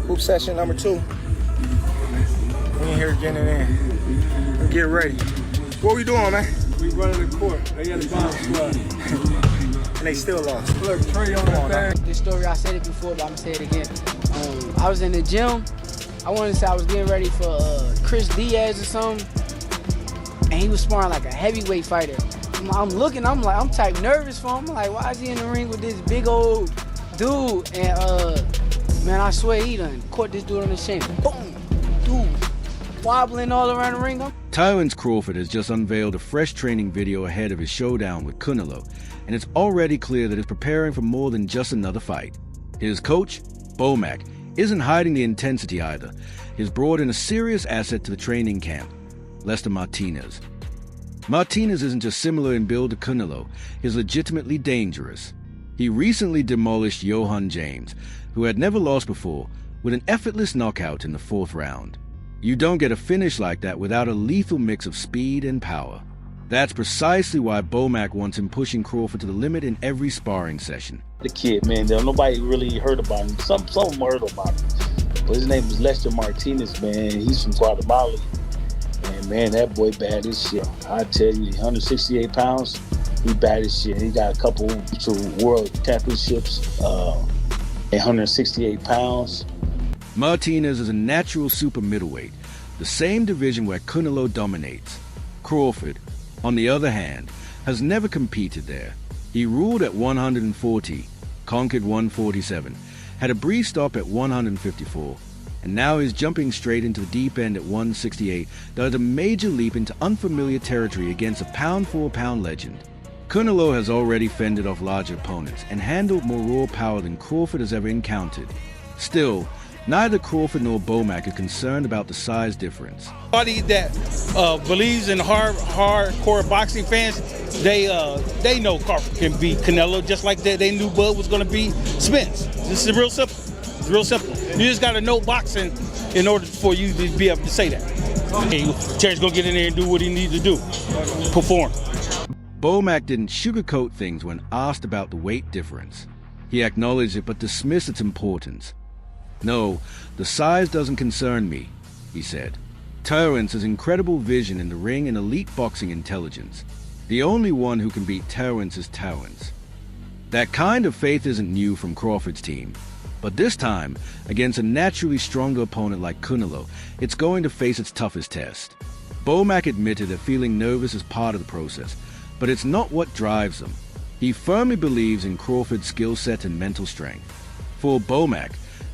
Hoop session number 2. We in here getting it in. Let's get ready. What we doing, man? We running the court. They got a bomb squad. And they still lost. Look, Trey on the thing. This story, I said it before, but I'm gonna say it again. I was in the gym. I wanted to say I was getting ready for Chris Diaz or something. And he was sparring like a heavyweight fighter. I'm looking, I'm type nervous for him. I'm like, why is he in the ring with this big old dude? And man, I swear he done caught this dude on the shin. Boom, dude, wobbling all around the ring. Terence Crawford has just unveiled a fresh training video ahead of his showdown with Canelo, and it's already clear that he's preparing for more than just another fight. His coach, Bomac, isn't hiding the intensity either. He's brought in a serious asset to the training camp, Lester Martínez. Martínez isn't just similar in build to Canelo, he's legitimately dangerous. He recently demolished Johan James, who had never lost before, with an effortless knockout in the 4th round. You don't get a finish like that without a lethal mix of speed and power. That's precisely why Bomac wants him pushing Crawford to the limit in every sparring session. The kid, man, nobody really heard about him. Some of them heard about him. But his name is Lester Martínez, man. He's from Guatemala. And man, that boy bad as shit. I tell you, 168 pounds, he bad as shit. He got a couple world championships, 168 pounds. Martínez is a natural super middleweight, the same division where Canelo dominates. Crawford, on the other hand, has never competed there. He ruled at 140, conquered 147, had a brief stop at 154, and now is jumping straight into the deep end at 168, though at a major leap into unfamiliar territory against a pound-for-pound legend. Canelo has already fended off larger opponents and handled more raw power than Crawford has ever encountered. Still, neither Crawford nor Bomac are concerned about the size difference. Anybody that believes in hardcore boxing fans, they know Crawford can beat Canelo just like they knew Bud was going to beat Spence. This is real simple. It's real simple. You just got to know boxing in order for you to be able to say that. Hey, Terry's going to get in there and do what he needs to do, perform. Bomac didn't sugarcoat things when asked about the weight difference. He acknowledged it but dismissed its importance. "No, the size doesn't concern me," he said. Terence has incredible vision in the ring and elite boxing intelligence. The only one who can beat Terence is Terence. That kind of faith isn't new from Crawford's team. But this time, against a naturally stronger opponent like Canelo, it's going to face its toughest test. Bomac admitted that feeling nervous is part of the process, but it's not what drives him. He firmly believes in Crawford's skill set and mental strength. For Bomac,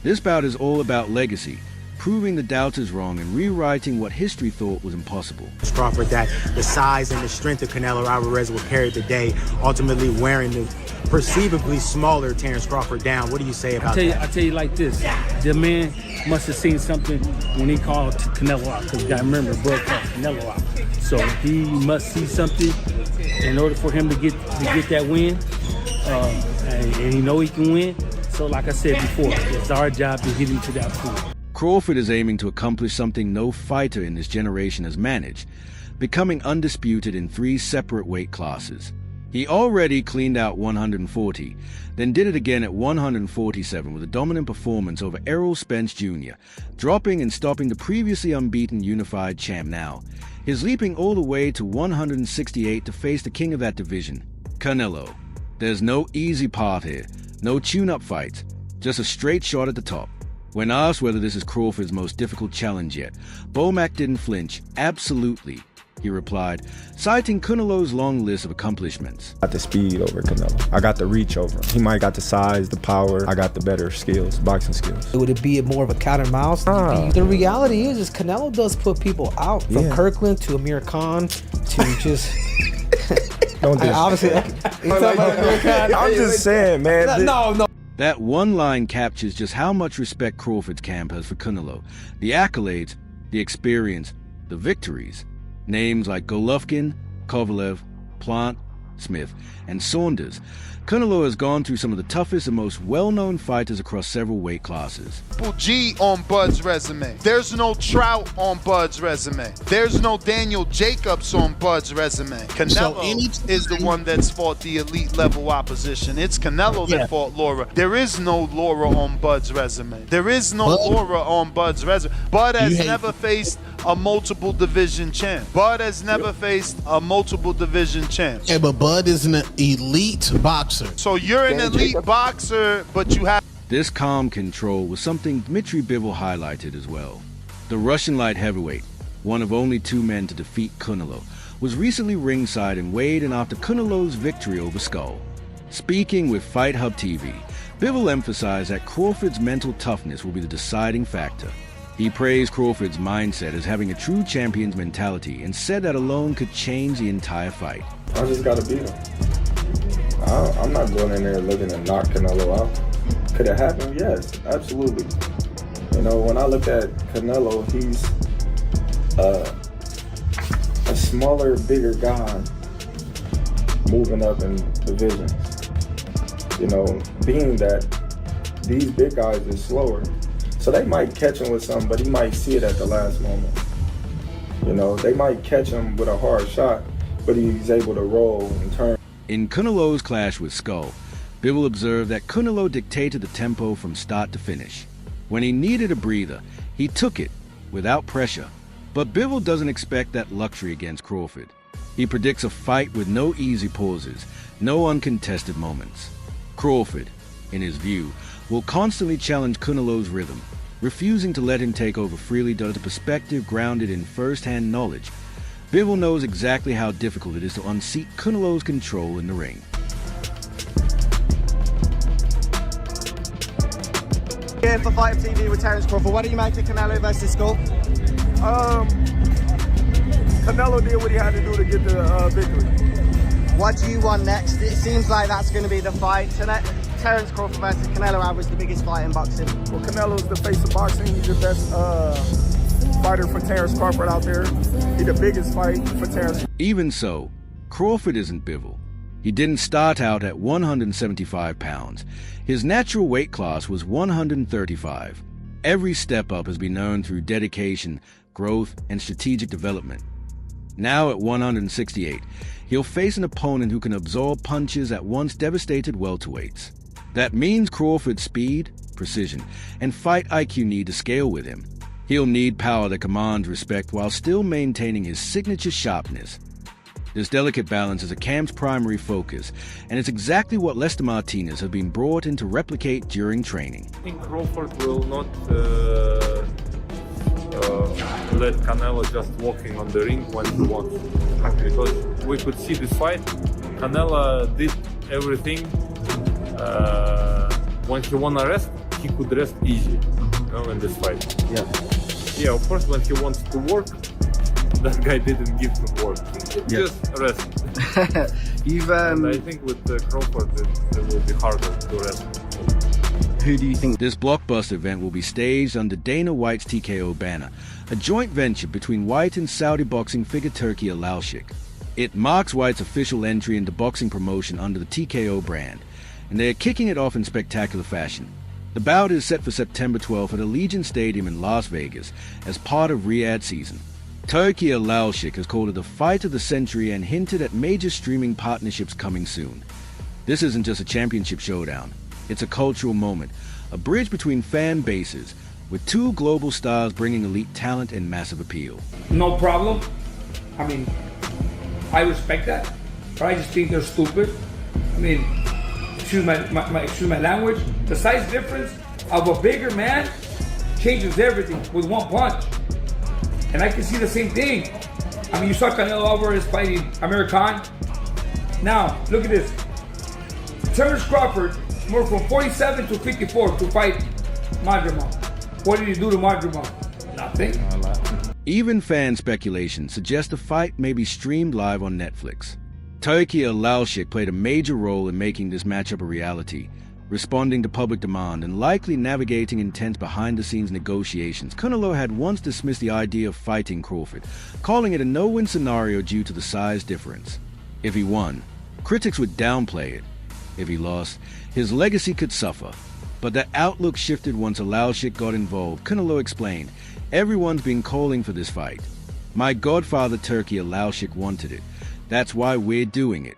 this bout is all about legacy, proving the doubters wrong and rewriting what history thought was impossible. Crawford, that the size and the strength of Canelo Álvarez will carry the day, ultimately wearing the perceivably smaller Terence Crawford down. What do you say about that? I tell you like this, the man must have seen something when he called Canelo out, because you got to remember, Bud called Canelo out. So he must see something in order for him to get that win, and he know he can win. So like I said before, it's our job to get him to that point. Crawford is aiming to accomplish something no fighter in this generation has managed, becoming undisputed in 3 separate weight classes. He already cleaned out 140, then did it again at 147 with a dominant performance over Errol Spence Jr., dropping and stopping the previously unbeaten unified champ now. He's leaping all the way to 168 to face the king of that division, Canelo. There's no easy path here, no tune-up fights, just a straight shot at the top. When asked whether this is Crawford's most difficult challenge yet, Bomac didn't flinch. "Absolutely," he replied, citing Canelo's long list of accomplishments. I got the speed over Canelo. I got the reach over him. He might got the size, the power. I got the better skills, boxing skills. Would it be more of a cat and mouse? The reality is Canelo does put people out, from Kirkland to Amir Khan to just... Don't do obviously, I'm just saying, man. No. That one line captures just how much respect Crawford's camp has for Canelo. The accolades, the experience, the victories. Names like Golovkin, Kovalev, Plant, Smith, and Saunders Canelo has gone through some of the toughest and most well-known fighters across several weight classes. G on Bud's resume. There's no Trout on Bud's resume. There's no Daniel Jacobs on Bud's resume. Canelo is the one that's fought the elite level opposition. It's Canelo that fought Laura. There is no Laura on Bud's resume. There is no Laura on Bud's resume. Bud has never faced a multiple division champ. Bud has never faced a multiple division champ. Yeah, but Bud is an elite boxer. So you're an elite boxer, but you have... This calm control was something Dmitry Bivol highlighted as well. The Russian light heavyweight, one of only 2 men to defeat Canelo, was recently ringside and weighed in after Canelo's victory over Skull. Speaking with Fight Hub TV, Bivol emphasized that Crawford's mental toughness will be the deciding factor. He praised Crawford's mindset as having a true champion's mentality and said that alone could change the entire fight. I just gotta beat him. I'm not going in there looking to knock Canelo out. Could it happen? Yes, absolutely. You know, when I look at Canelo, he's a smaller, bigger guy moving up in divisions. You know, being that these big guys are slower, so they might catch him with something, but he might see it at the last moment. You know, they might catch him with a hard shot, but he's able to roll and turn. In Canelo's clash with Skull, Bivol observed that Canelo dictated the tempo from start to finish. When he needed a breather, he took it without pressure. But Bivol doesn't expect that luxury against Crawford. He predicts a fight with no easy pauses, no uncontested moments. Crawford, in his view, will constantly challenge Canelo's rhythm, refusing to let him take over freely due to perspective grounded in first-hand knowledge. Bivol knows exactly how difficult it is to unseat Canelo's control in the ring. Here for Fight TV with Terence Crawford. What do you make of Canelo versus Skull? Canelo did what he had to do to get the victory. What do you want next? It seems like that's going to be the fight. Terence Crawford versus Canelo Álvarez, the biggest fight in boxing. Well, Canelo's the face of boxing. He's the best fighter for Terence Crawford out there. He's the biggest fight for Terence. Even so, Crawford isn't Bivol. He didn't start out at 175 pounds. His natural weight class was 135. Every step up has been earned through dedication, growth, and strategic development. Now at 168, he'll face an opponent who can absorb punches at once devastated welterweights. That means Crawford's speed, precision, and fight IQ need to scale with him. He'll need power that commands respect while still maintaining his signature sharpness. This delicate balance is a camp's primary focus, and it's exactly what Lester Martínez has been brought in to replicate during training. I think Crawford will not let Canelo just walking on the ring when he wants. Because we could see this fight, Canelo did everything. When he wanna rest, he could rest easy, you know, in this fight. Yeah, of course, when he wants to work, that guy didn't give him work. Just rest. And I think with Crawford, it will be harder to rest. Who do you think? This blockbuster event will be staged under Dana White's TKO banner, a joint venture between White and Saudi boxing figure Turki Alalshik. It marks White's official entry into boxing promotion under the TKO brand, and they are kicking it off in spectacular fashion. The bout is set for September 12th at Allegiant Stadium in Las Vegas as part of Riyadh season. Turki Alalshik has called it the fight of the century and hinted at major streaming partnerships coming soon. This isn't just a championship showdown. It's a cultural moment, a bridge between fan bases, with 2 global stars bringing elite talent and massive appeal. No problem. I mean, I respect that, but I just think they're stupid. I mean, excuse my language. The size difference of a bigger man changes everything with one punch. And I can see the same thing. I mean, you saw Canelo Álvarez fighting Amir Khan. Now, look at this. Terence Crawford moved from 47 to 54 to fight Madrimov. What did he do to Madrimov? Nothing. Even fan speculation suggests the fight may be streamed live on Netflix. Turki Alalshik played a major role in making this matchup a reality, responding to public demand and likely navigating intense behind-the-scenes negotiations. Canelo had once dismissed the idea of fighting Crawford, calling it a no-win scenario due to the size difference. If he won, critics would downplay it. If he lost, his legacy could suffer. But that outlook shifted once Álvarez got involved. Canelo explained, everyone's been calling for this fight. My godfather Turkey Álvarez wanted it. That's why we're doing it.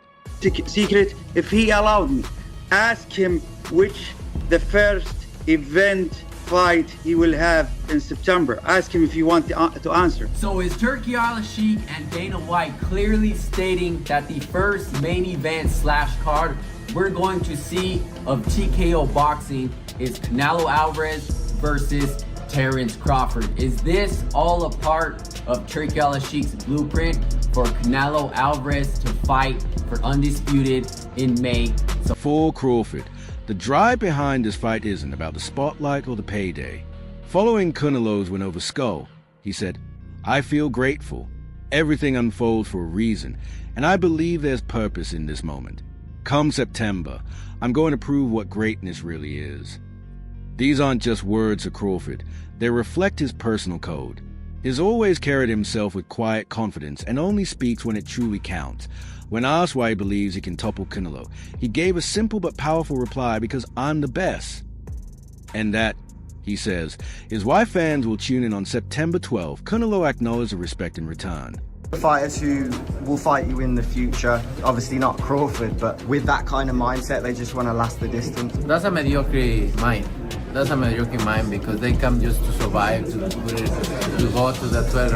Secret, if he allowed me, ask him which the first event fight he will have in September. Ask him if you want to answer. So is Turkey Álvarez and Dana White clearly stating that the first main event / card we're going to see of TKO boxing is Canelo Álvarez versus Terence Crawford? Is this all a part of Turkey Álvarez's blueprint for Canelo Álvarez to fight for undisputed in May? For Crawford, the drive behind this fight isn't about the spotlight or the payday. Following Canelo's win over Skull, he said, I feel grateful. Everything unfolds for a reason, and I believe there's purpose in this moment. Come September, I'm going to prove what greatness really is. These aren't just words of Crawford. They reflect his personal code. He's always carried himself with quiet confidence and only speaks when it truly counts. When asked why he believes he can topple Canelo, he gave a simple but powerful reply, because I'm the best. And that, he says, is why fans will tune in on September 12th. Canelo acknowledged the respect in return. Fighters who will fight you in the future, obviously not Crawford, but with that kind of mindset, they just want to last the distance. That's a mediocre mind. That's a mediocre mind because they come just to survive, to go to the 12